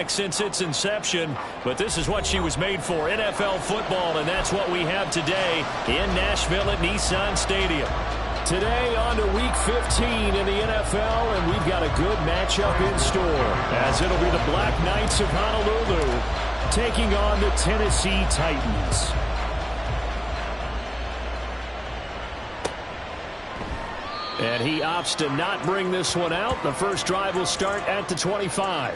Since its inception, but this is what she was made for, NFL football, and that's what we have today in Nashville at Nissan Stadium. Today on to Week 15 in the NFL, and we've got a good matchup in store, as it'll be the Black Knights of Honolulu taking on the Tennessee Titans. And he opts to not bring this one out. The first drive will start at the 25.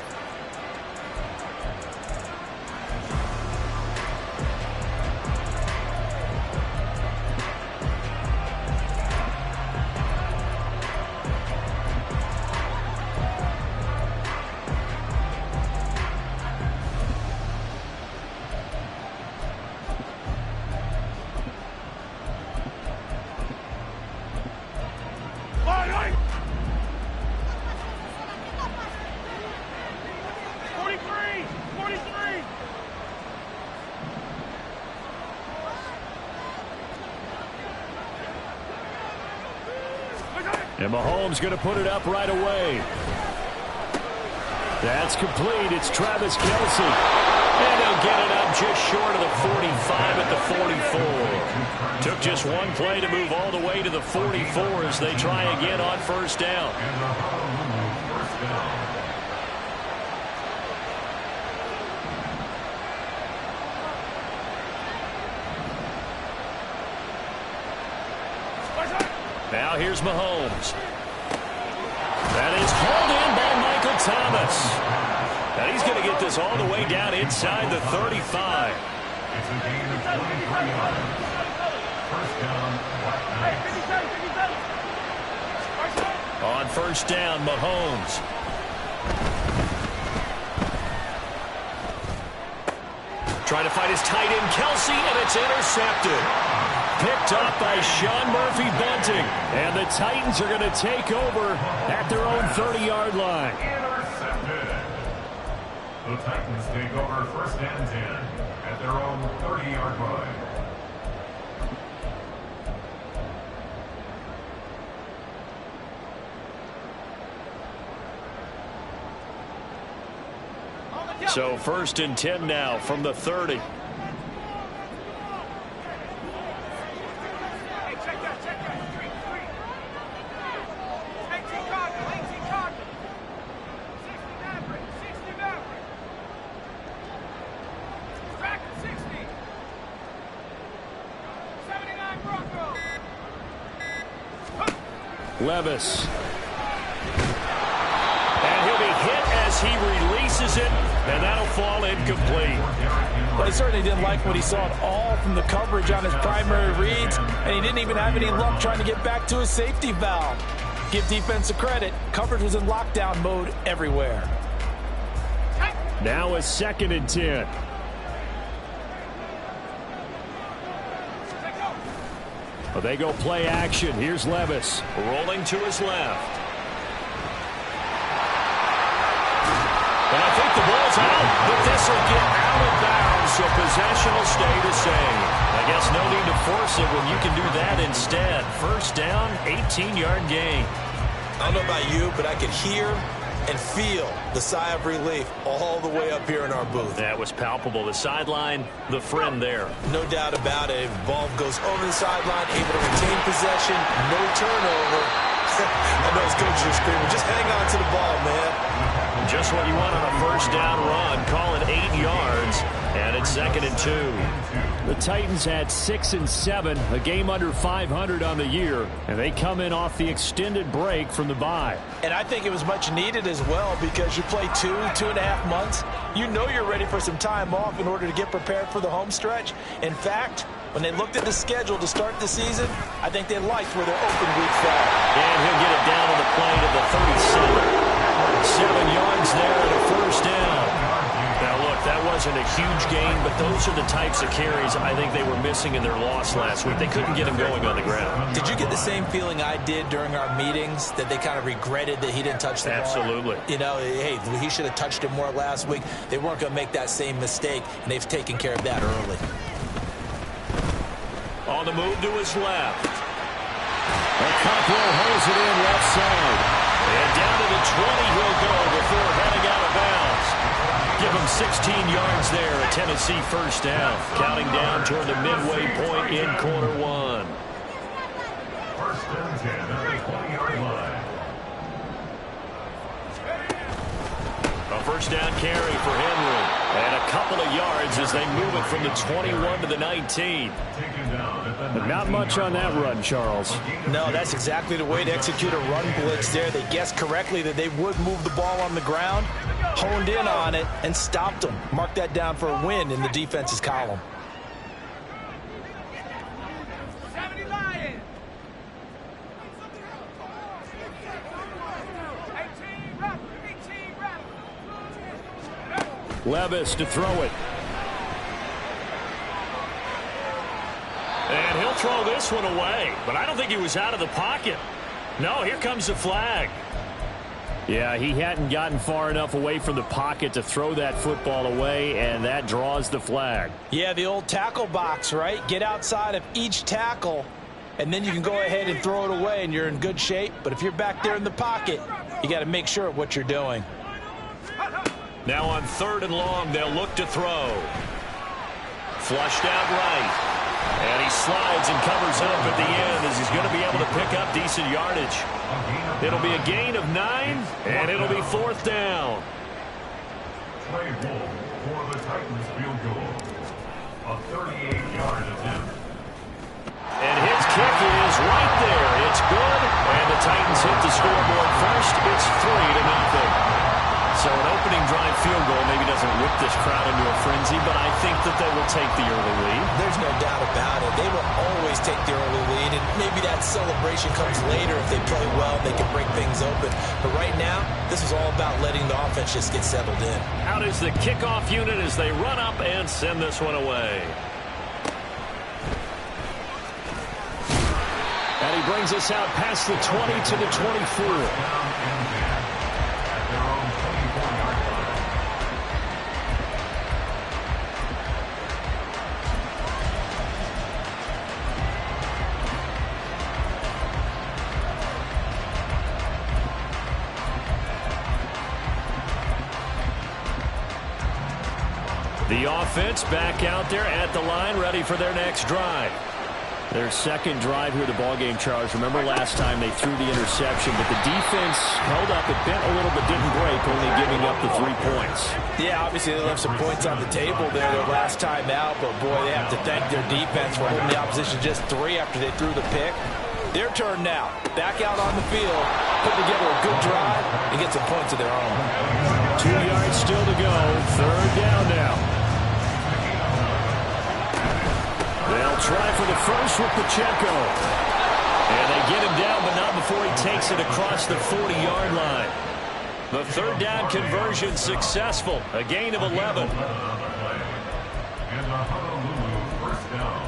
And Mahomes going to put it up right away. That's complete. It's Travis Kelce. And he'll get it up just short of the 45 at the 44. Took just one play to move all the way to the 44 as they try again on first down. Now here's Mahomes. That is hauled in by Michael Thomas. And he's going to get this all the way down inside the 35. It's a gain of 23 yards. First down, on first down, Mahomes. Trying to find his tight end, Kelce, and it's intercepted. Picked up by Sean Murphy-Bunting. And the Titans are going to take over at their own 30-yard line. Intercepted. The Titans take over first and 10 at their own 30-yard line. So first and 10 now from the 30. Levis. And he'll be hit as he releases it, and that'll fall incomplete. Well, he certainly didn't like what he saw at all from the coverage on his primary reads, and he didn't even have any luck trying to get back to his safety valve. Give defense a credit. Coverage was in lockdown mode everywhere. Now a second and 10. Well, they go play action. Here's Levis rolling to his left. And I think the ball's out, but this will get out of bounds, so possession will stay the same. I guess no need to force it when you can do that instead. First down, 18-yard gain. I don't know about you, but I could hear and feel the sigh of relief all the way up here in our booth. That was palpable. The sideline, the friend there. No doubt about it. Ball goes over the sideline, able to retain possession, no turnover. I know his coaches are screaming, just hang on to the ball, man. Just what you want on a first down run. Call it 8 yards, and it's second and 2. The Titans had 6 and 7, a game under 500 on the year, and they come in off the extended break from the bye. And I think it was much needed as well, because you play 2.5 months. You know you're ready for some time off in order to get prepared for the home stretch. In fact, when they looked at the schedule to start the season, I think they liked where their open week fell. And he'll get it down on the play to the 37. 7 yards there and a first down. Now, look, that wasn't a huge gain, but those are the types of carries I think they were missing in their loss last week. They couldn't get him going on the ground. Did you get the same feeling I did during our meetings, that they kind of regretted that he didn't touch the ball? Absolutely. You know, hey, he should have touched it more last week. They weren't going to make that same mistake, and they've taken care of that early. On the move to his left. Cockrell holds it in left side. And down to the 20 he'll go before heading out of bounds. give him 16 yards there, a Tennessee first down. Counting down toward the midway point in quarter one. First and 10 at the 20-yard line. A first down carry for Henry. And a couple of yards as they move it from the 21 to the 19. But not much on that run, Charles. No, that's exactly the way to execute a run blitz there. They guessed correctly that they would move the ball on the ground, honed in on it, and stopped them. Mark that down for a win in the defense's column. Levis to throw it. And he'll throw this one away, but I don't think he was out of the pocket. No, here comes the flag. Yeah, he hadn't gotten far enough away from the pocket to throw that football away, and that draws the flag. Yeah, the old tackle box, right? Get outside of each tackle, and then you can go ahead and throw it away, and you're in good shape. But if you're back there in the pocket, you got to make sure of what you're doing. Now on 3rd and long, they'll look to throw. Flushed out right. And he slides and covers up at the end as he's going to be able to pick up decent yardage. It'll be a gain of 9, and it'll be 4th down. Trey Wolf for the Titans field goal. A 38-yard attempt. And his kick is right there. It's good, and the Titans hit the scoreboard first. It's 3-0. So an opening drive field goal maybe doesn't whip this crowd into a frenzy, but I think that they will take the early lead. There's no doubt about it. They will always take the early lead, and maybe that celebration comes later if they play well and they can break things open. But right now, this is all about letting the offense just get settled in. Out is the kickoff unit as they run up and send this one away. And he brings us out past the 20 to the 24. The offense back out there at the line, ready for their next drive. Their second drive here of the ballgame, Charles. Remember last time they threw the interception, but the defense held up. It bent a little but didn't break, only giving up the 3 points. Yeah, obviously they left some points on the table there their last time out, but boy, they have to thank their defense for holding the opposition just 3 after they threw the pick. Their turn now. Back out on the field, put together a good drive, and get some points of their own. 2 yards still to go. 3rd down now. They'll try for the first with Pacheco. And they get him down, but not before he takes it across the 40-yard line. The 3rd down conversion successful. A gain of 11. And a Honolulu first down.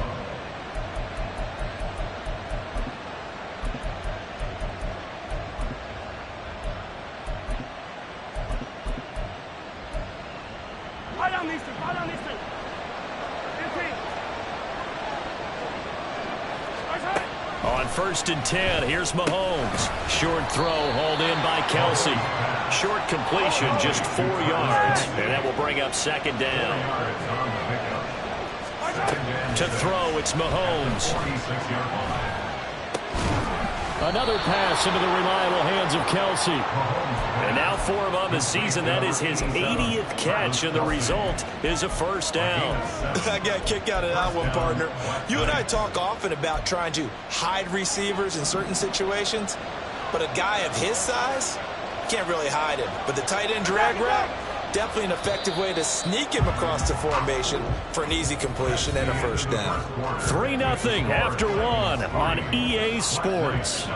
On 1st and 10, here's Mahomes. Short throw hauled in by Kelsey. Short completion, just 4 yards, and that will bring up 2nd down. To throw, it's Mahomes. Another pass into the reliable hands of Kelsey. And now 4 of them this season. That is his 80th catch, and the result is a first down. I got a kick out of that one, partner. You and I talk often about trying to hide receivers in certain situations, but a guy of his size can't really hide him. But the tight end drag route, definitely an effective way to sneak him across the formation for an easy completion and a first down. 3-0 after 1 on EA Sports.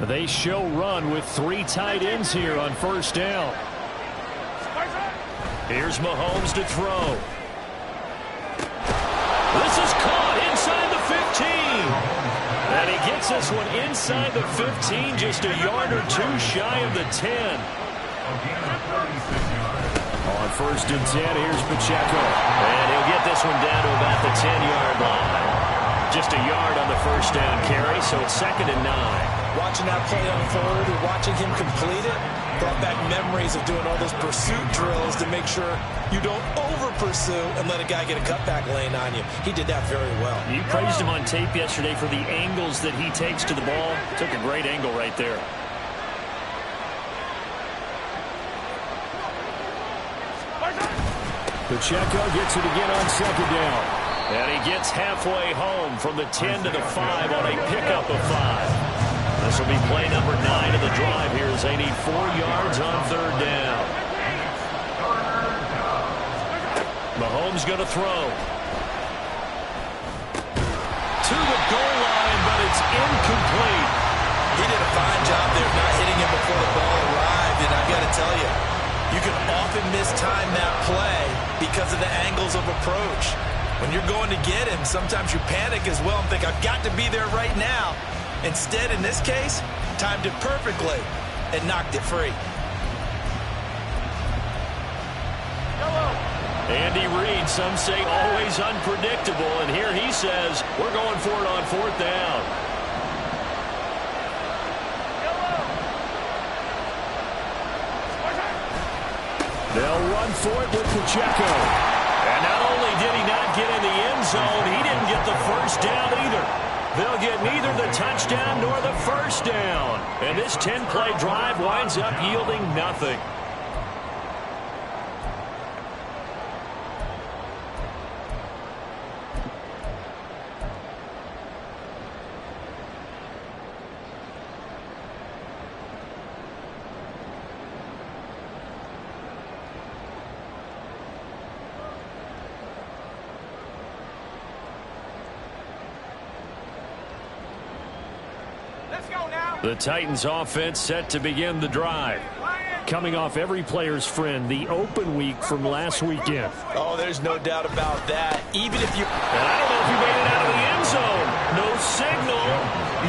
They show run with 3 tight ends here on first down. Here's Mahomes to throw. This is caught inside the 15. And he gets this one inside the 15, just a yard or 2 shy of the 10. On 1st and 10, here's Pacheco. And he'll get this one down to about the 10-yard line. just a yard on the first down carry, so it's 2nd and 9. Watching that play unfold and watching him complete it brought back memories of doing all those pursuit drills to make sure you don't over-pursue and let a guy get a cutback lane on you. He did that very well. You praised him on tape yesterday for the angles that he takes to the ball. Took a great angle right there. Pacheco gets it again on 2nd down. And he gets halfway home from the 10 to the 5 on a pickup of 5. This will be play number 9 of the drive here as they need 4 yards on 3rd down. Mahomes going to throw. To the goal line, but it's incomplete. He did a fine job there not hitting him before the ball arrived, and I've got to tell you, you can often mistime that play because of the angles of approach. When you're going to get him, sometimes you panic as well and think, I've got to be there right now. Instead, in this case, timed it perfectly and knocked it free. Andy Reid, some say always unpredictable, and here he says we're going for it on 4th down. They'll run for it with Pacheco. And not only did he not get in the end zone, he didn't get the first down either. They'll get neither the touchdown nor the first down. And this 10-play drive winds up yielding nothing. The Titans offense set to begin the drive. Coming off every player's friend, the open week from last weekend. Oh, there's no doubt about that. Even if you... And I don't know if he made it out of the end zone. No signal.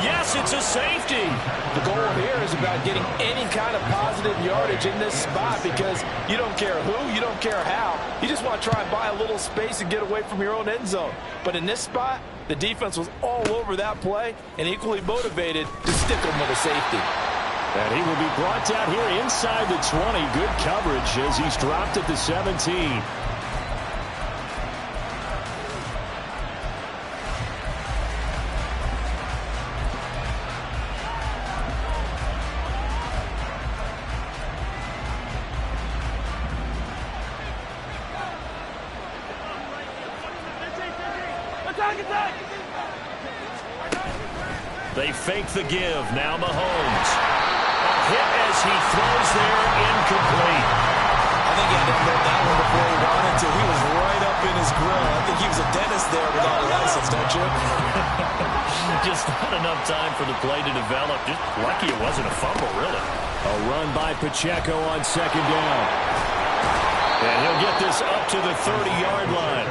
Yes, it's a safety. The goal here is about getting any kind of positive yardage in this spot because you don't care who, you don't care how. You just want to try and buy a little space and get away from your own end zone. But in this spot, the defense was all over that play and equally motivated to stick them with a safety. And he will be brought down here inside the 20. Good coverage as he's dropped at the 17. They fake the give. Now Mahomes. A hit as he throws there, incomplete. I think he had to admit that one before he wanted to. He was right up in his grill. I think he was a dentist there without a license, don't you? Just not enough time for the play to develop. Just lucky it wasn't a fumble, really. A run by Pacheco on 2nd down. And he'll get this up to the 30-yard line.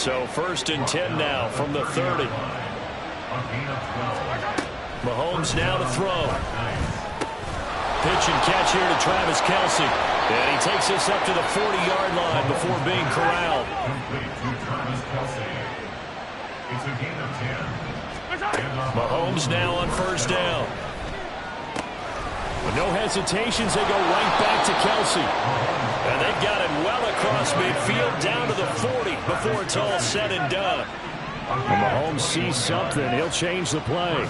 So 1st and 10 now from the 30. Mahomes now to throw. Pitch and catch here to Travis Kelce. And he takes this up to the 40-yard line before being corralled. Mahomes now on 1st down. With no hesitations, they go right back to Kelce. And they've got it well across midfield down to the 40 before it's all said and done. When Mahomes sees something, he'll change the play.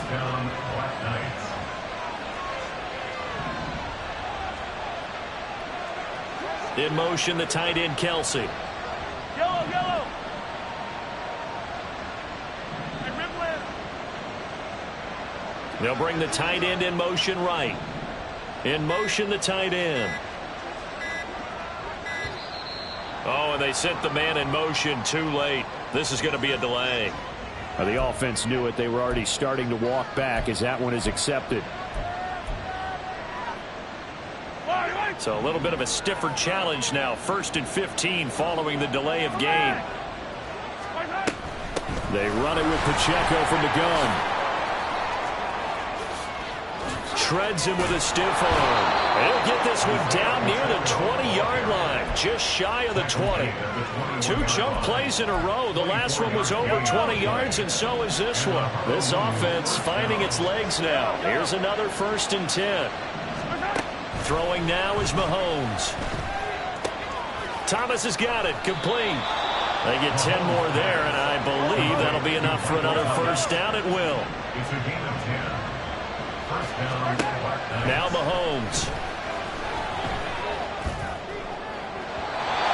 In motion, the tight end, Kelce. Yellow. They'll bring the tight end in motion right. In motion, the tight end. Oh, and they sent the man in motion too late. This is going to be a delay. The offense knew it. They were already starting to walk back as that one is accepted. So a little bit of a stiffer challenge now. 1st and 15 following the delay of game. They run it with Pacheco from the gun. Shreds him with a stiff arm. He'll get this one down near the 20-yard line, just shy of the 20. 2 chunk plays in a row. The last one was over 20 yards, and so is this one. This offense finding its legs now. Here's another 1st and 10. Throwing now is Mahomes. Thomas has got it, complete. They get 10 more there, and I believe that'll be enough for another 1st down. It will. It's a gain of 10. 1st down. Now Mahomes.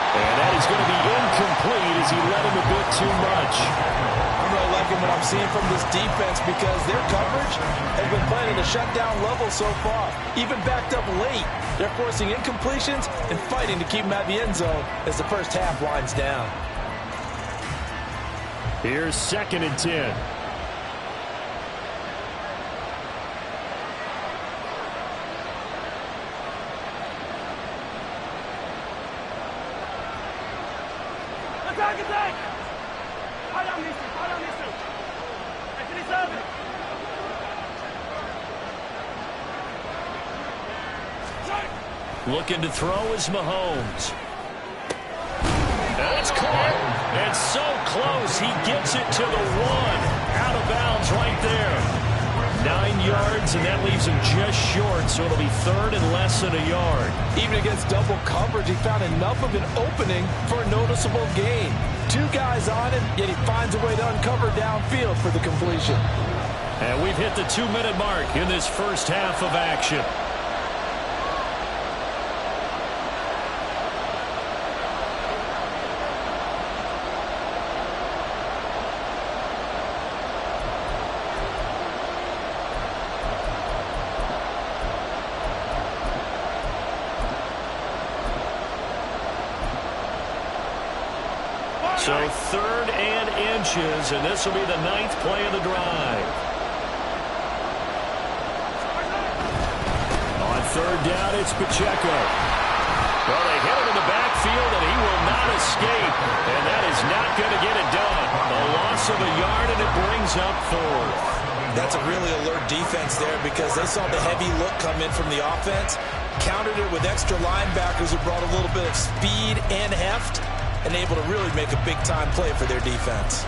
And that is going to be incomplete as he led him a bit too much. I'm really liking what I'm seeing from this defense because their coverage has been playing at a shutdown level so far. Even backed up late, they're forcing incompletions and fighting to keep them at the end zone as the first half winds down. Here's 2nd and 10. Attack! Fall on this. I can deserve it. Looking to throw is Mahomes. That's caught. And so close. He gets it to the 1. Out of bounds right there. 9 yards, and that leaves him just short, so it'll be 3rd and less than a yard. Even against double coverage, he found enough of an opening for a noticeable gain. 2 guys on him, yet he finds a way to uncover downfield for the completion. And we've hit the 2-minute mark in this first half of action. So 3rd and inches, and this will be the 9th play of the drive. On 3rd down, it's Pacheco. Well, they hit him in the backfield, and he will not escape. And that is not going to get it done. A loss of a yard, and it brings up 4th. That's a really alert defense there because they saw the heavy look come in from the offense, countered it with extra linebackers who brought a little bit of speed and heft, and able to really make a big-time play for their defense.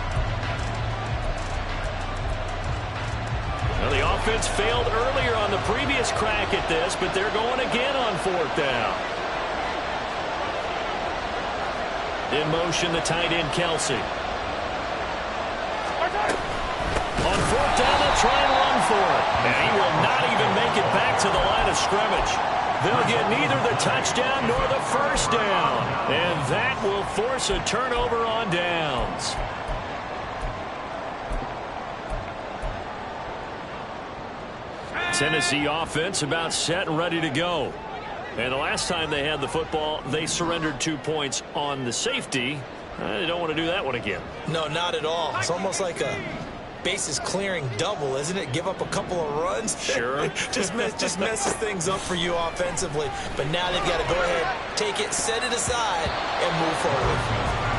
Well, the offense failed earlier on the previous crack at this, but they're going again on 4th down. In motion, the tight end, Kelsey. On 4th down, they'll try and run for it. And he will not even make it back to the line of scrimmage. They'll get neither the touchdown nor the 1st down. And that will force a turnover on downs. Tennessee offense about set and ready to go. And the last time they had the football, they surrendered 2 points on the safety. They don't want to do that one again. No, not at all. It's almost like a bases clearing double, isn't it? Give up a couple of runs. Sure. just messes things up for you offensively. But now they've got to go ahead, take it, set it aside, and move forward.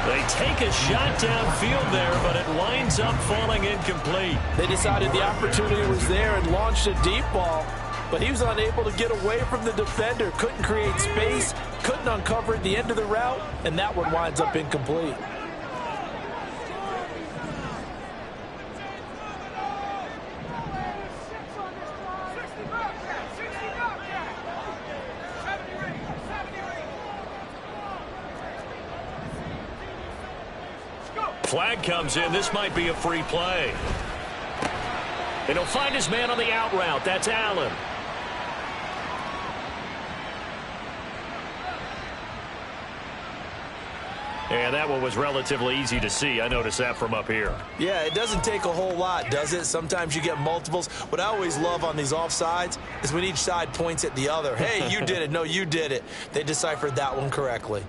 They take a shot downfield there, but it winds up falling incomplete. They decided the opportunity was there and launched a deep ball, but he was unable to get away from the defender, couldn't create space, couldn't uncover the end of the route, and that one winds up incomplete. Flag comes in. This might be a free play. And he'll find his man on the out route. That's Allen. And that one was relatively easy to see. I noticed that from up here. Yeah, it doesn't take a whole lot, does it? Sometimes you get multiples. What I always love on these offsides is when each side points at the other. Hey, you did it. No, you did it. They deciphered that one correctly.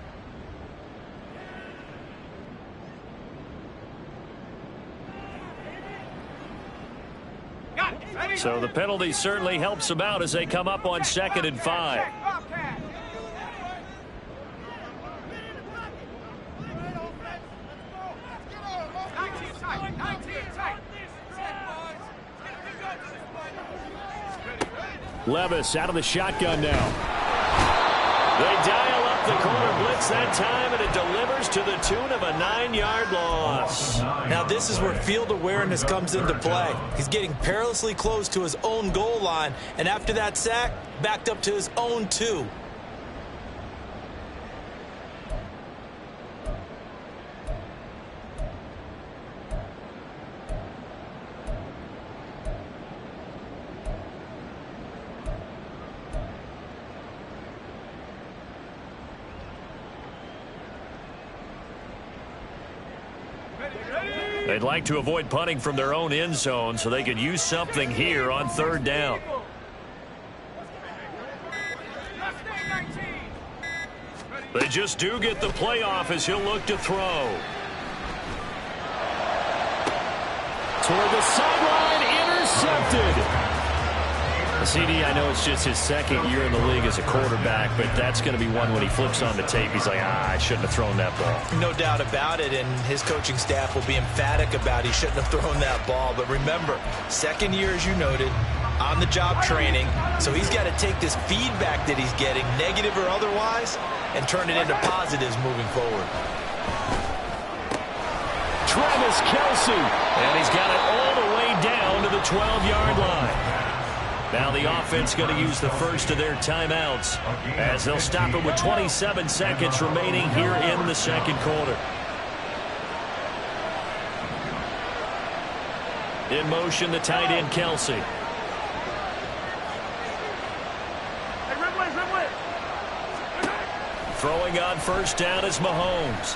So the penalty certainly helps them out as they come up on 2nd and 5. Levis out of the shotgun now. They dial up the corner blitz that time, and it delivers to the tune of a 9-yard loss. Now this is where field awareness comes into play. He's getting perilously close to his own goal line, and after that sack, backed up to his own 2. They'd like to avoid punting from their own end zone so they could use something here on 3rd down. They just do get the playoff as he'll look to throw. Toward the sideline, intercepted. CD, I know it's just his 2nd year in the league as a quarterback, but that's going to be one when he flips on the tape. He's like, I shouldn't have thrown that ball. No doubt about it, and his coaching staff will be emphatic about he shouldn't have thrown that ball. But remember, 2nd year, as you noted, on-the-job training, so he's got to take this feedback that he's getting, negative or otherwise, and turn it into positives moving forward. Travis Kelce, and he's got it all the way down to the 12-yard line. Now the offense going to use the first of their timeouts as they'll stop it with 27 seconds remaining here in the 2nd quarter. In motion, the tight end, Kelce. Throwing on 1st down is Mahomes.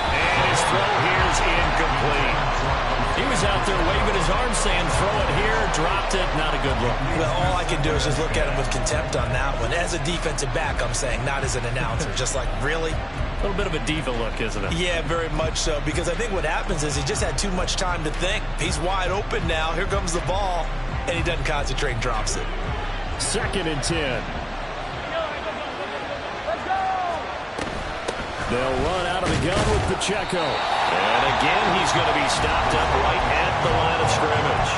And his throw here is incomplete. He was out there waving his arms saying, throw it here, dropped it, not a good look. Well, all I can do is just look at him with contempt on that one. As a defensive back, I'm saying, not as an announcer. Just like, really? A little bit of a diva look, isn't it? Yeah, very much so, because I think what happens is he just had too much time to think. He's wide open now. Here comes the ball, and he doesn't concentrate and drops it. 2nd and 10. They'll run out of the gun with Pacheco. And again, he's going to be stopped up right at the line of scrimmage.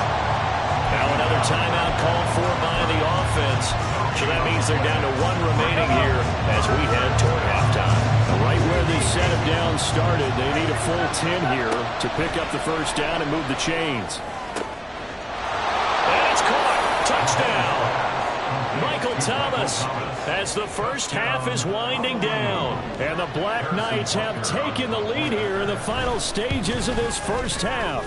Now another timeout called for by the offense. So that means they're down to 1 remaining here as we head toward halftime. Right where this set of downs started, they need a full 10 here to pick up the 1st down and move the chains. And it's caught. Touchdown. Michael Thomas as the 1st half is winding down. And the Black Knights have taken the lead here in the final stages of this 1st half.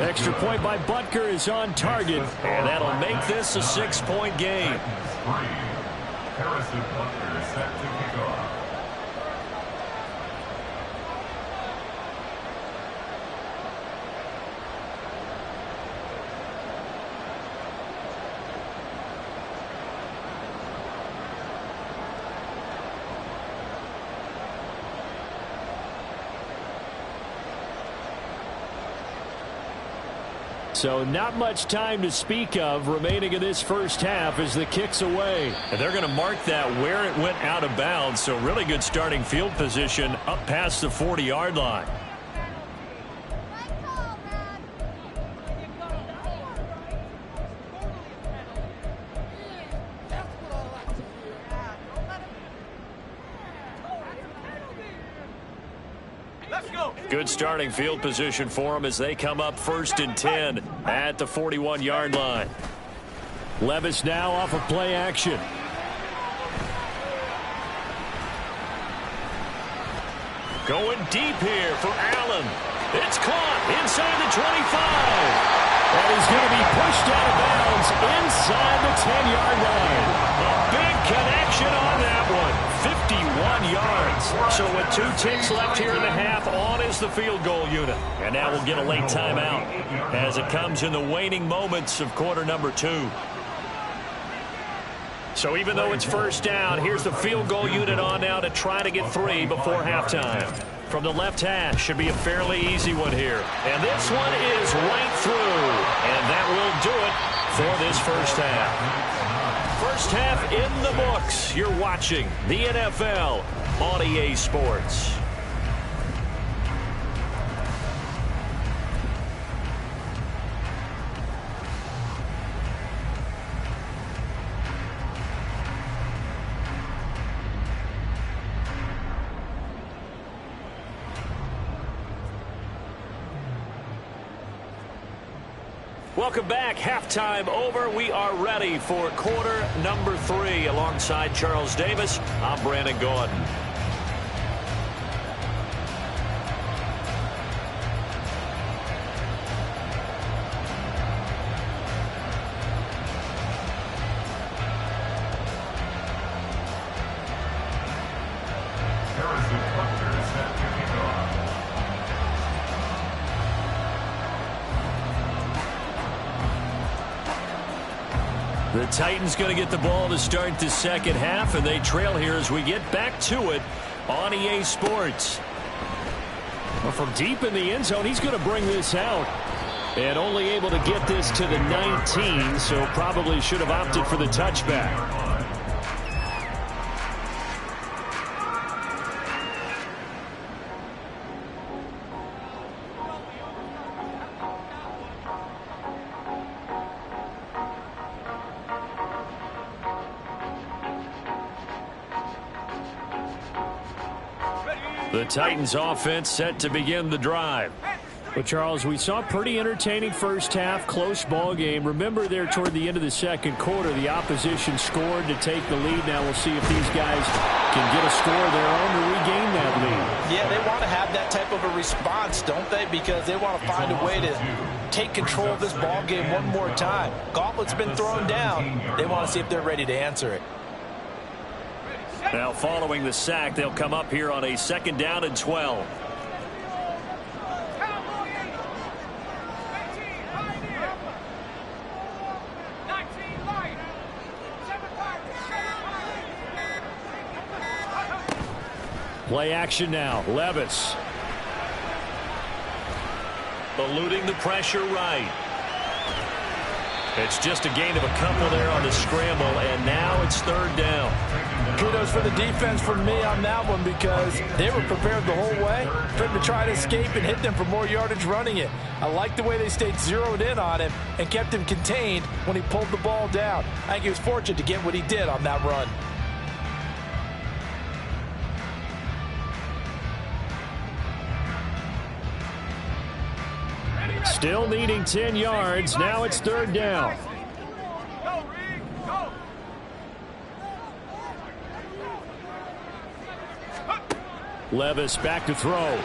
Extra point by Butker is on target, and that'll make this a 6-point game. Harrison Butker set to kick off. So not much time to speak of remaining in this 1st half as the kick's away. And they're going to mark that where it went out of bounds. So really good starting field position up past the 40-yard line. Good starting field position for them as they come up 1st and 10 at the 41-yard line. Levis now off of play action. Going deep here for Allen. It's caught inside the 25. And he's going to be pushed out of bounds inside the 10-yard line. A big connection on that one. 51 yards. So with 2 ticks left here in the half, on is the field goal unit. And now we'll get a late timeout as it comes in the waning moments of quarter number 2. So even though it's 1st down, here's the field goal unit on now to try to get 3 before halftime. From the left hash, should be a fairly easy one here. And this one is right through. And that will do it for this 1st half. 1st half in the books. You're watching the NFL on EA Sports. Welcome back. Halftime over. We are ready for quarter number 3. Alongside Charles Davis, I'm Brandon Gordon. The Titans going to get the ball to start the second half, and they trail here as we get back to it on EA Sports. Well, from deep in the end zone, he's going to bring this out. And only able to get this to the 19, so probably should have opted for the touchback. The Titans offense set to begin the drive. But Charles, we saw a pretty entertaining first half, close ball game. Remember there toward the end of the second quarter, the opposition scored to take the lead. Now we'll see if these guys can get a score of their own to regain that lead. Yeah, they want to have that type of a response, don't they? Because they want to find a way to take control of this ball game one more time. Gauntlet's been thrown down. They want to see if they're ready to answer it. Now following the sack, they'll come up here on a 2nd down and 12. Play action now. Levis. Eluding the pressure right. It's just a gain of a couple there on the scramble, and now it's 3rd down. Kudos for the defense from me on that one because they were prepared the whole way for him to try to escape and hit them for more yardage running it. I like the way they stayed zeroed in on him and kept him contained when he pulled the ball down. I think he was fortunate to get what he did on that run. Still needing 10 yards. Now it's 3rd down. Levis back to throw. Work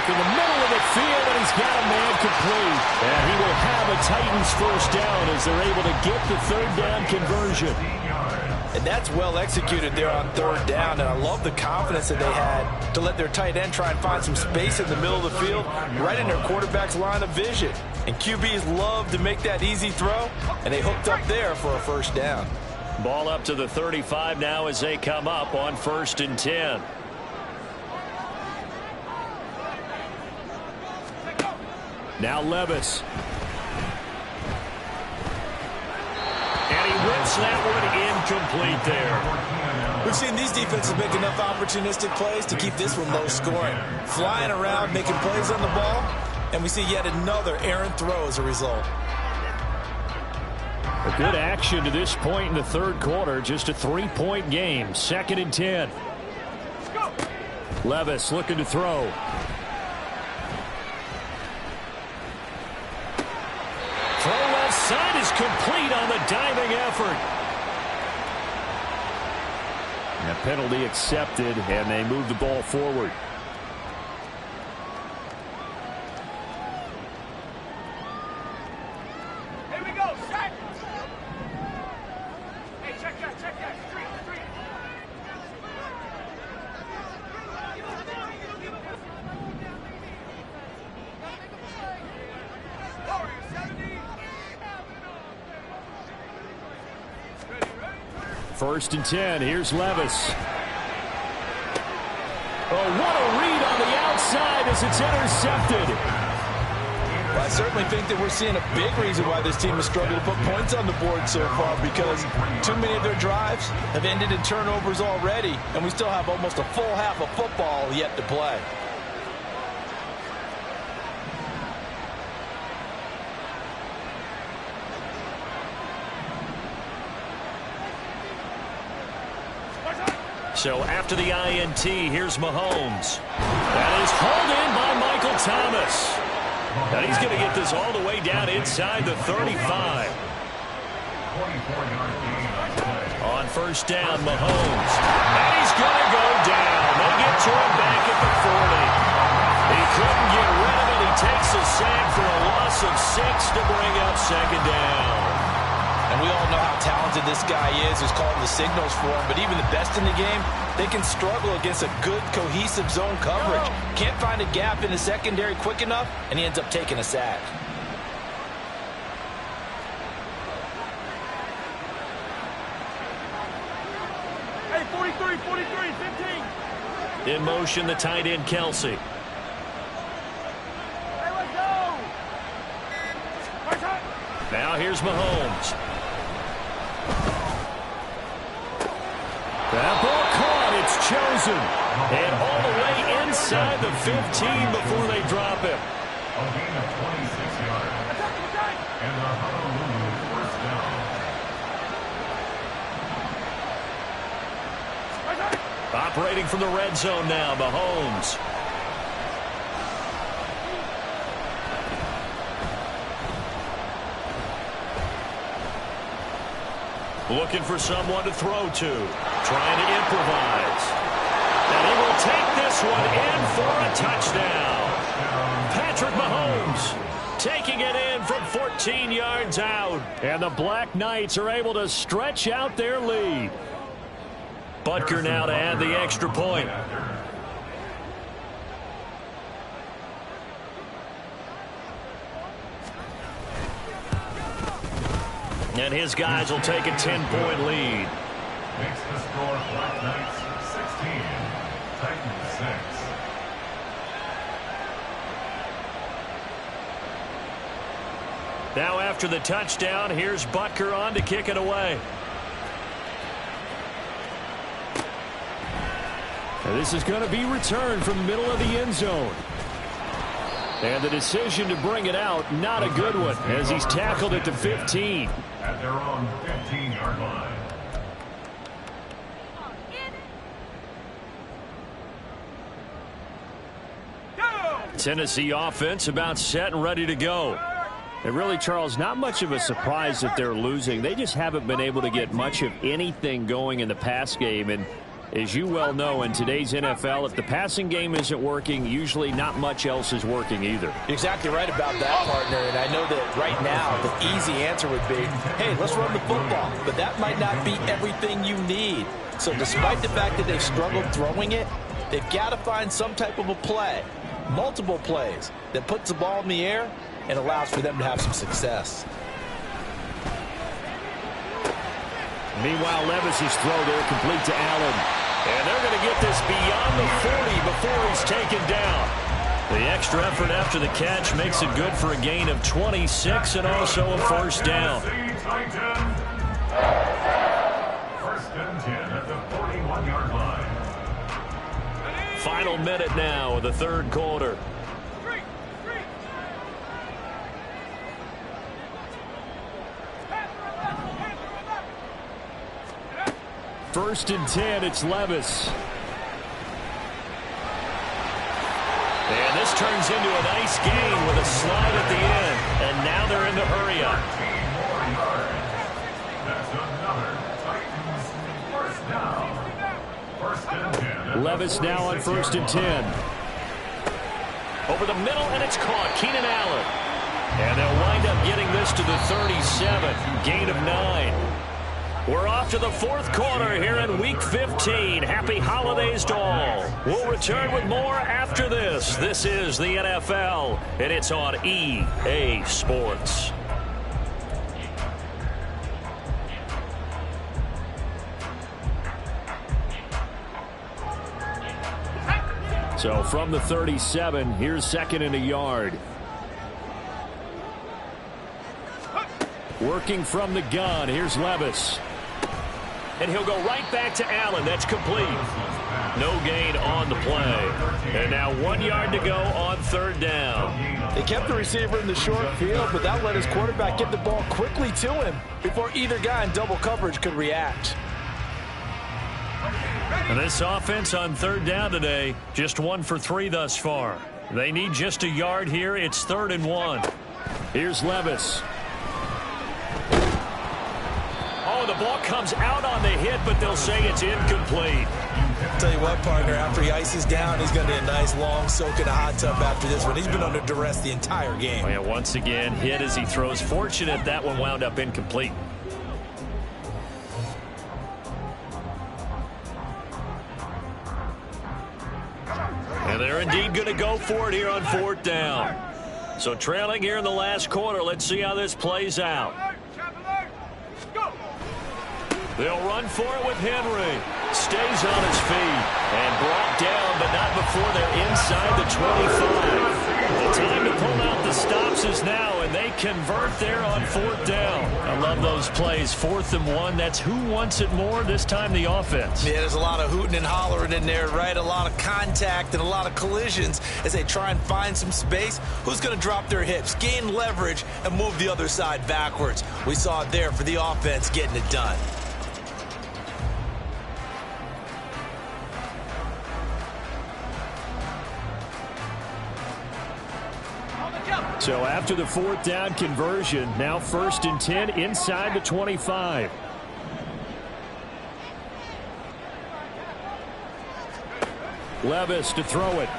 in the middle of the field, and he's got a man complete. And he will have a Titans 1st down as they're able to get the 3rd down conversion. And that's well executed there on 3rd down, and I love the confidence that they had to let their tight end try and find some space in the middle of the field, right in their quarterback's line of vision. And QBs love to make that easy throw, and they hooked up there for a 1st down. Ball up to the 35 now as they come up on 1st and 10. Now Levis. And he rips that one incomplete there. We've seen these defenses make enough opportunistic plays to keep this one low scoring. Flying around, making plays on the ball, and we see yet another errant throw as a result. A good action to this point in the 3rd quarter. Just a 3-point game. 2nd and 10. Levis looking to throw. Throw left side is complete on the diving effort. And a penalty accepted, and they move the ball forward. Here we go, set. Hey, check that, street. First and 10. Here's Levis. Oh, what a read on the outside as it's intercepted. Well, I certainly think that we're seeing a big reason why this team has struggled to put points on the board so far, because too many of their drives have ended in turnovers already, and we still have almost a full half of football yet to play. So after the INT, here's Mahomes. That is hauled in by Michael Thomas. And he's going to get this all the way down inside the 35. On first down, Mahomes. And he's going to go down. They get to him back at the 40. He couldn't get rid of it. He takes a sack for a loss of 6 to bring up second down. And we all know how talented this guy is who's calling the signals for him. But even the best in the game, they can struggle against a good, cohesive zone coverage. Can't find a gap in the secondary quick enough, and he ends up taking a sack. Hey, 43, 15. In motion, the tight end, Kelsey. Hey, let's go. Now here's Mahomes. That ball caught. It's chosen. And all the way inside the 15 before they drop him. A gain of 26 yards. And a Honolulu first down. Operating from the red zone now, Mahomes. Looking for someone to throw to. Trying to improvise. And he will take this one in for a touchdown. Patrick Mahomes taking it in from 14 yards out. And the Black Knights are able to stretch out their lead. Butker now to add the extra point. And his guys will take a 10-point lead. Makes the score Black Knights 16, Titans 6. Now after the touchdown, here's Butker on to kick it away. And this is going to be returned from the middle of the end zone. And the decision to bring it out, not a good one, as he's tackled at the 15. At their own 15-yard line. Tennessee offense about set and ready to go. And really, Charles, not much of a surprise that they're losing. They just haven't been able to get much of anything going in the pass game. And as you well know, in today's NFL, if the passing game isn't working, usually not much else is working either. You're exactly right about that, partner. And I know that right now the easy answer would be, hey, let's run the football. But that might not be everything you need. So despite the fact that they've struggled throwing it, they've got to find some type of a play, multiple plays, that puts the ball in the air and allows for them to have some success. Meanwhile, Levis's throw there complete to Allen. And they're going to get this beyond the 40 before he's taken down. The extra effort after the catch makes it good for a gain of 26 and also a first down. First and 10 at the 41-yard line. Final minute now of the third quarter. First and 10, it's Levis. And this turns into a nice gain with a slide at the end. And now they're in the hurry up. That's another Titans first down. Levis now on first and 10. Over the middle, and it's caught. Keenan Allen. And they'll wind up getting this to the 37. Gain of 9. We're off to the fourth quarter here in Week 15. Happy holidays to all. We'll return with more after this. This is the NFL, and it's on EA Sports. So from the 37, here's second and a yard. Working from the gun, here's Levis. And he'll go right back to Allen. That's complete. No gain on the play. And now 1 yard to go on third down. They kept the receiver in the short field, but that let his quarterback get the ball quickly to him before either guy in double coverage could react. And this offense on third down today, just 1 for 3 thus far. They need just a yard here. It's 3rd and 1. Here's Levis. Oh, the ball comes out on the hit, but they'll say it's incomplete. Tell you what, partner, after he ices down, he's going to be a nice long soak in a hot tub after this one. He's been under duress the entire game. Oh, yeah, once again, hit as he throws. Fortunate that one wound up incomplete. And they're indeed going to go for it here on 4th down. So trailing here in the last quarter. Let's see how this plays out. They'll run for it with Henry. Stays on his feet and brought down, but not before they're inside the 25. The time to pull out the stops is now, and they convert there on 4th down. I love those plays. 4th and 1. That's who wants it more, this time the offense. Yeah, there's a lot of hooting and hollering in there, right? A lot of contact and a lot of collisions as they try and find some space. Who's going to drop their hips, gain leverage, and move the other side backwards? We saw it there for the offense getting it done. So after the 4th down conversion, now 1st and 10 inside the 25. Levis to throw it.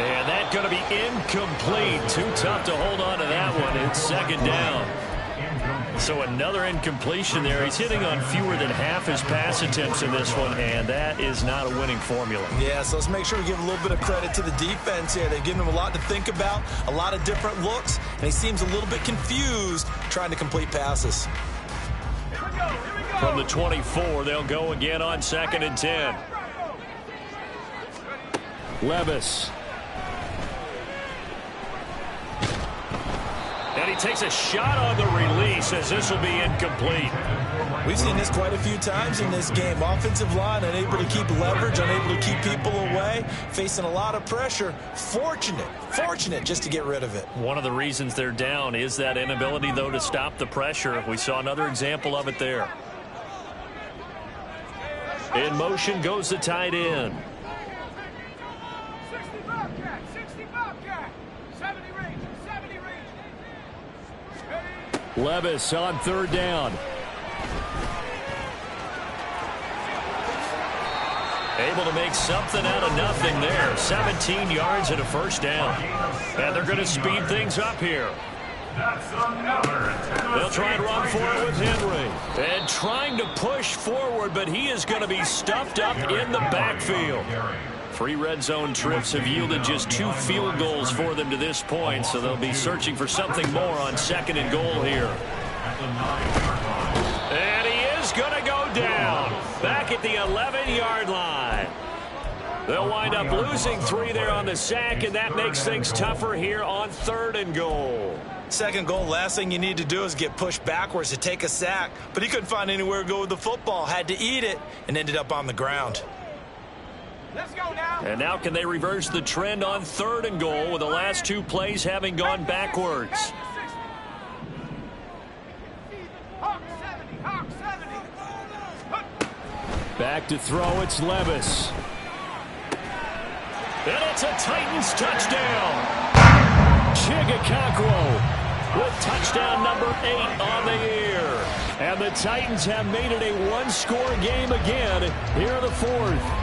And that's going to be incomplete. Too tough to hold on to that one. It's 2nd down. So another incompletion there. He's hitting on fewer than half his pass attempts in this one, and that is not a winning formula. Yeah, so let's make sure we give a little bit of credit to the defense here. They've given him a lot to think about, a lot of different looks, and he seems a little bit confused trying to complete passes. From the 24, they'll go again on 2nd and 10. Levis. And he takes a shot on the release as this will be incomplete. We've seen this quite a few times in this game. Offensive line unable to keep leverage, unable to keep people away, facing a lot of pressure. Fortunate just to get rid of it. One of the reasons they're down is that inability, though, to stop the pressure. We saw another example of it there. In motion goes the tight end. 65 cat. 70 range. Levis on 3rd down. Able to make something out of nothing there. 17 yards and a 1st down. And they're going to speed things up here. They'll try and run for it with Henry. And trying to push forward, but he is going to be stuffed up in the backfield. 3 red zone trips have yielded just 2 field goals for them to this point, so they'll be searching for something more on 2nd and goal here. And he is going to go down back at the 11-yard line. They'll wind up losing 3 there on the sack, and that makes things tougher here on 3rd and goal. 2nd goal, last thing you need to do is get pushed backwards to take a sack, but he couldn't find anywhere to go with the football, had to eat it, and ended up on the ground. Let's go now. And now can they reverse the trend on 3rd and goal with the last 2 plays having gone backwards? Hawk 70. Back to throw, it's Levis. And it's a Titans touchdown. Chigakakwo with touchdown number 8 on the year. And the Titans have made it a 1-score game again here in the 4th.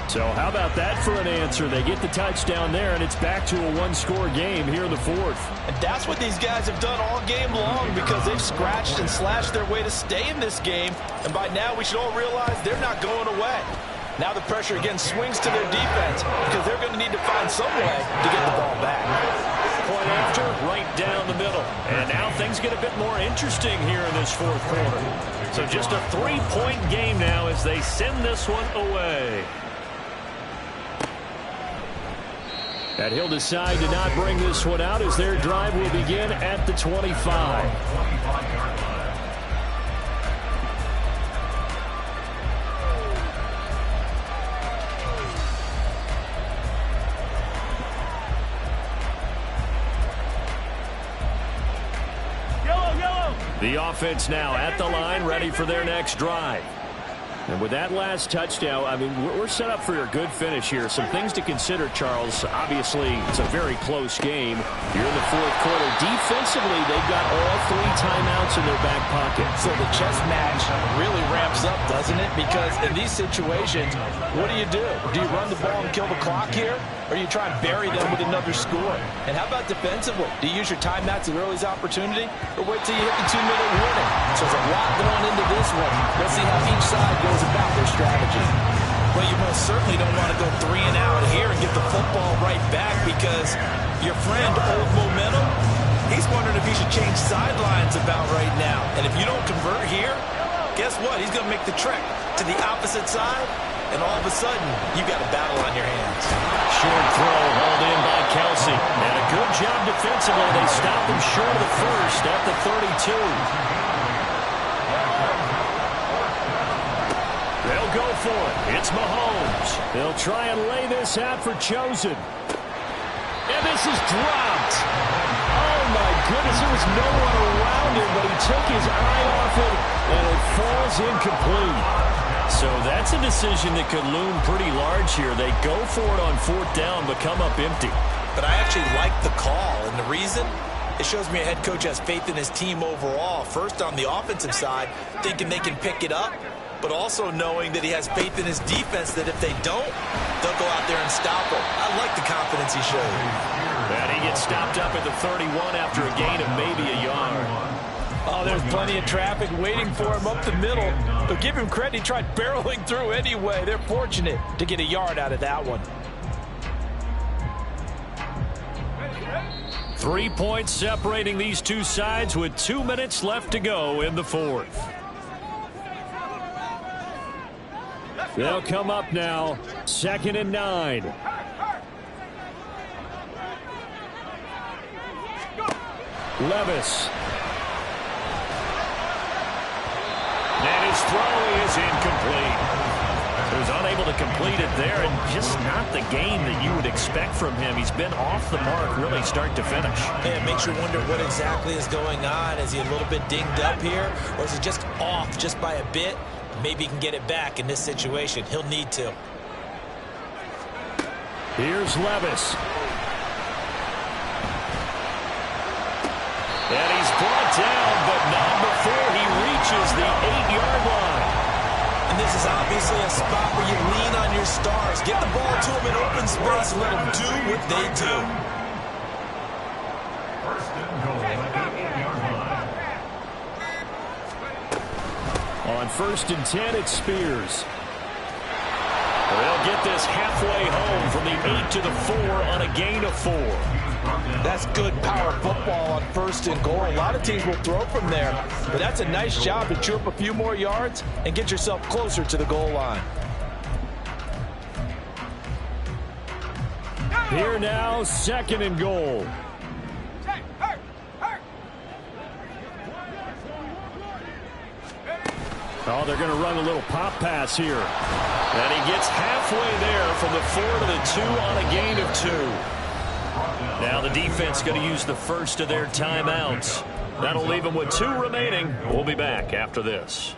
So how about that for an answer? They get the touchdown there, and it's back to a 1-score game here in the 4th. And that's what these guys have done all game long because they've scratched and slashed their way to stay in this game. And by now, we should all realize they're not going away. Now the pressure again swings to their defense because they're going to need to find some way to get the ball back. Point after, right down the middle. And now things get a bit more interesting here in this 4th quarter. So just a 3-point game now as they send this one away. And he'll decide to not bring this one out as their drive will begin at the 25. The offense now at the line, ready for their next drive. And with that last touchdown, I mean, we're set up for a good finish here. Some things to consider, Charles. Obviously, it's a very close game. You're in the fourth quarter. Defensively, they've got all 3 timeouts in their back pocket. So the chess match really ramps up, doesn't it? Because in these situations, what do? Do you run the ball and kill the clock here? Or you try and bury them with another score? And how about defensively? Do you use your timeouts at early's opportunity? Or wait till you hit the 2-minute warning? So there's a lot going into this one. Let's see how each side goes about their strategy. Well, you most certainly don't want to go 3 and out here and get the football right back, because your friend, Old Momentum, he's wondering if he should change sidelines about right now. And if you don't convert here, guess what? He's going to make the trek to the opposite side, and all of a sudden, you got a battle on your hands. Short throw hauled in by Kelsey. And a good job defensively. They stopped him short of the first at the 32. They'll go for it. It's Mahomes. They'll try and lay this out for Chosen. And this is dropped. Oh, my goodness. There was no one around him, but he took his eye off it, and it falls incomplete. So that's a decision that could loom pretty large here. They go for it on 4th down, but come up empty. But I actually like the call, and the reason? It shows me a head coach has faith in his team overall. First, on the offensive side, thinking they can pick it up, but also knowing that he has faith in his defense that if they don't, they'll go out there and stop him. I like the confidence he showed. And he gets stopped up at the 31 after a gain of maybe a yard. Oh, there's plenty of traffic waiting for him up the middle. But give him credit, he tried barreling through anyway. They're fortunate to get a yard out of that one. 3 points separating these two sides with 2 minutes left to go in the fourth. They'll come up now, 2nd and 9. Levis. And his throw is incomplete. He was unable to complete it there, and just not the game that you would expect from him. He's been off the mark really start to finish. Yeah, it makes you wonder what exactly is going on. Is he a little bit dinged up here, or is he just off just by a bit? Maybe he can get it back in this situation. He'll need to. Here's Levis. And he's brought down, but not before he reaches the 8-yard line. And this is obviously a spot where you lean on your stars. Get the ball to them in open space and let them do what they do. First and goal at the 8-yard line. On 1st and 10, it's Spears. They'll get this halfway home from the 8 to the 4 on a gain of 4. That's good power football on 1st and goal. A lot of teams will throw from there, but that's a nice job to chew up a few more yards and get yourself closer to the goal line. Here now, 2nd and goal. Oh, they're going to run a little pop pass here. And he gets halfway there from the 4 to the 2 on a gain of 2. Now the defense going to use the first of their timeouts. That'll leave them with 2 remaining. We'll be back after this.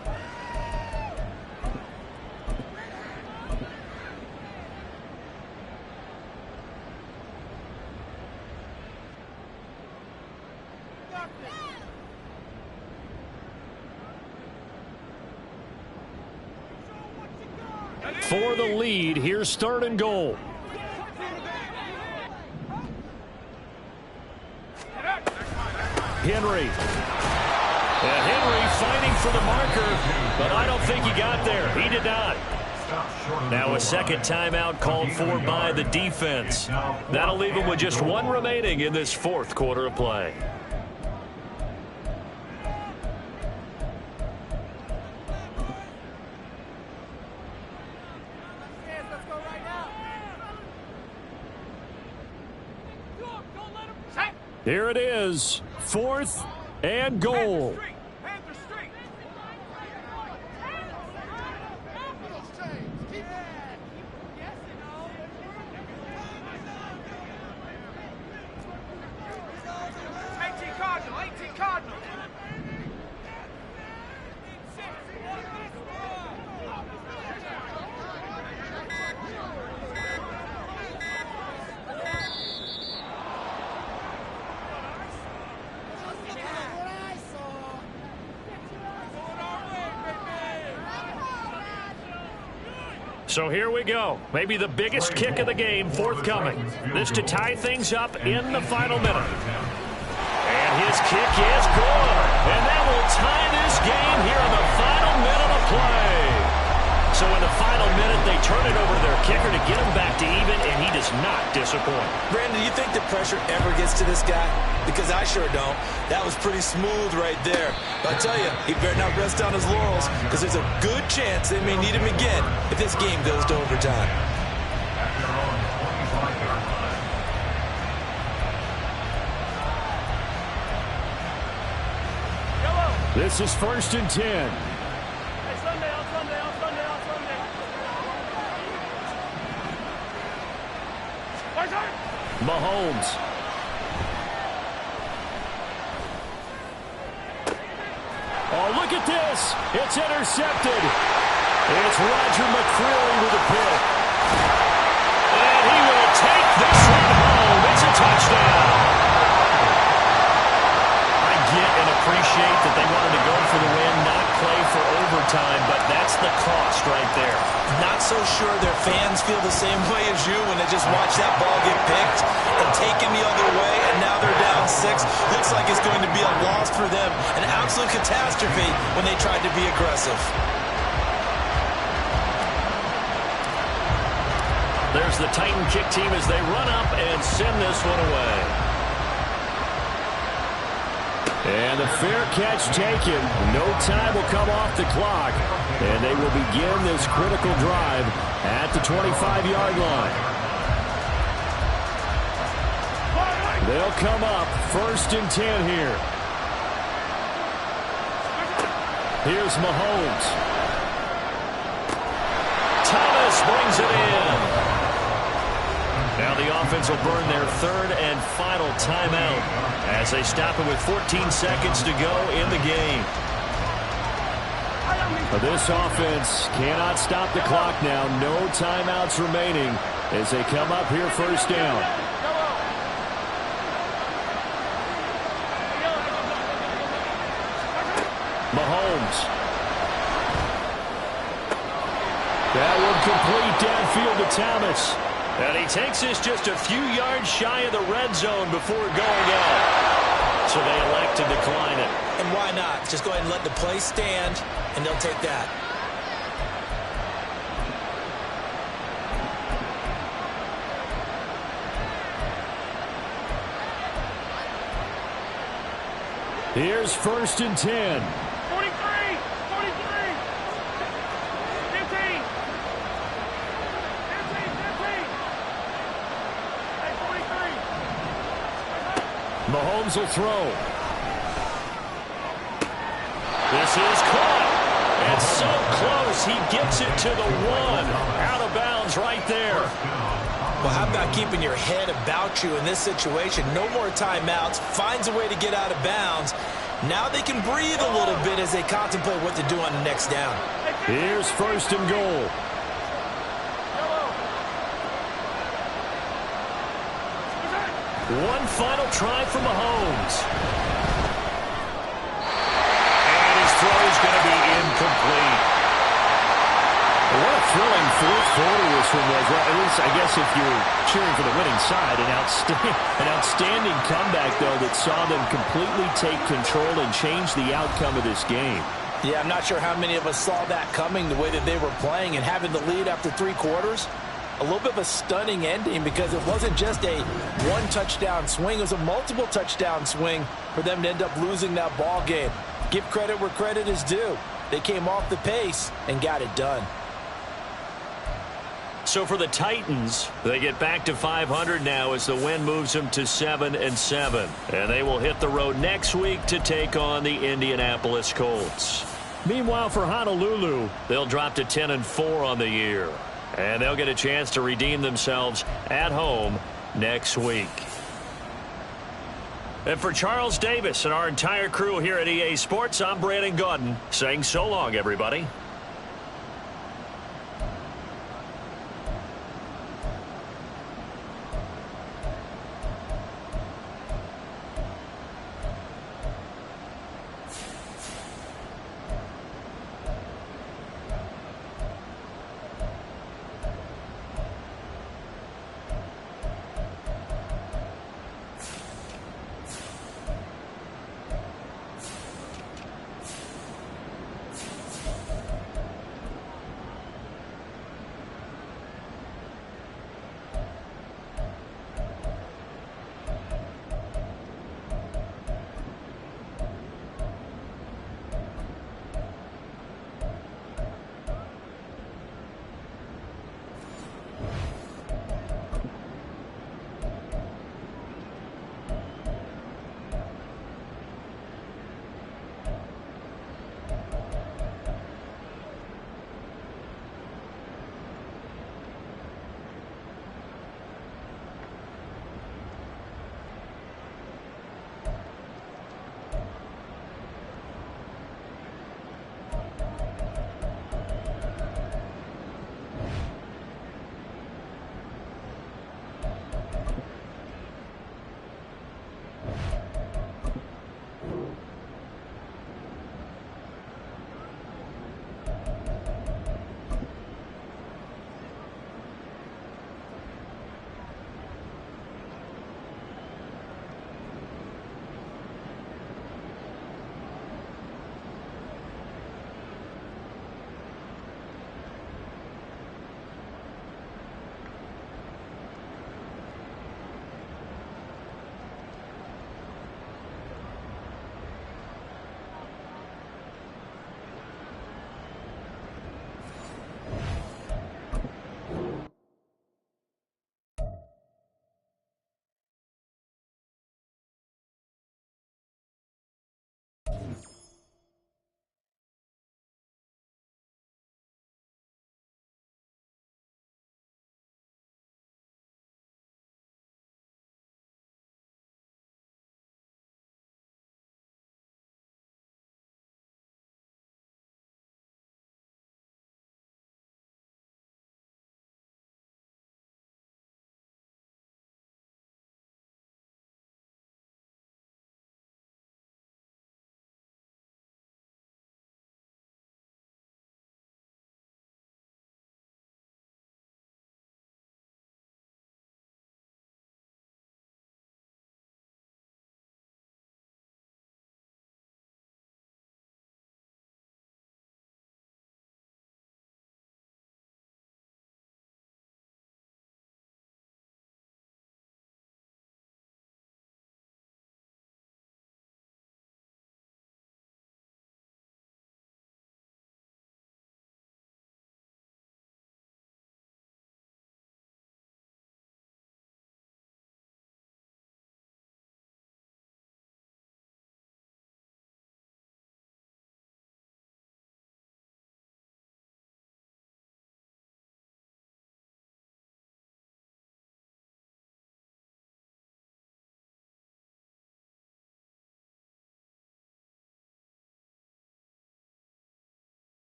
For the lead, here's 3rd and goal. Henry. And Henry fighting for the marker, but I don't think he got there. He did not. Now a second timeout called for by the defense. That'll leave him with just 1 remaining in this 4th quarter of play. Here it is, 4th and goal. So here we go. Maybe the biggest kick of the game forthcoming. This to tie things up in the final minute. And his kick is good. And that will tie this game here in the final minute of play. So in the final minute, they turn it over to their kicker to get him back to even, and he does not disappoint. Brandon, do you think the pressure ever gets to this guy? Because I sure don't. That was pretty smooth right there. But I'll tell you, he better not rest on his laurels, because there's a good chance they may need him again if this game goes to overtime. This is 1st and 10. Mahomes. Oh, look at this. It's intercepted. It's Roger McCreary with a pick. And he will take this one home. It's a touchdown. I get and appreciate that they wanted to go for the win, not play for overtime, but that's the cost right there. Not so sure their fans feel the same way as you when they just watch that ball get picked and taken the other way, and now they're down 6. Looks like it's going to be a loss for them, an absolute catastrophe when they tried to be aggressive. There's the Titan kick team as they run up and send this one away. And the fair catch taken. No time will come off the clock. And they will begin this critical drive at the 25-yard line. They'll come up 1st and 10 here. Here's Mahomes. Thomas brings it in. Now the offense will burn their 3rd and final timeout as they stop it with 14 seconds to go in the game. This offense cannot stop the clock now. No timeouts remaining as they come up here 1st down. Mahomes. That one complete downfield to Thomas. And he takes this just a few yards shy of the red zone before going out. So they elect to decline it. And why not? Just go ahead and let the play stand, and they'll take that. Here's 1st and 10. 43, 43, 15. Mahomes will throw. This is caught. And so close, he gets it to the 1. Out of bounds right there. Well, how about keeping your head about you in this situation? No more timeouts. Finds a way to get out of bounds. Now they can breathe a little bit as they contemplate what to do on the next down. Here's 1st and goal. One final try for Mahomes. And his throw is going to be incomplete. What a thrilling 4th quarter this one was. Well, at least, I guess, if you're cheering for the winning side, an outstanding comeback, though, that saw them completely take control and change the outcome of this game. Yeah, I'm not sure how many of us saw that coming, the way that they were playing and having the lead after 3 quarters. A little bit of a stunning ending because it wasn't just a one-touchdown swing. It was a multiple touchdown swing for them to end up losing that ball game. Give credit where credit is due. They came off the pace and got it done. So for the Titans, they get back to 500 now as the win moves them to 7-7. And they will hit the road next week to take on the Indianapolis Colts. Meanwhile, for Honolulu, they'll drop to 10-4 on the year. And they'll get a chance to redeem themselves at home next week. And for Charles Davis and our entire crew here at EA Sports, I'm Brandon Gaudin saying so long, everybody.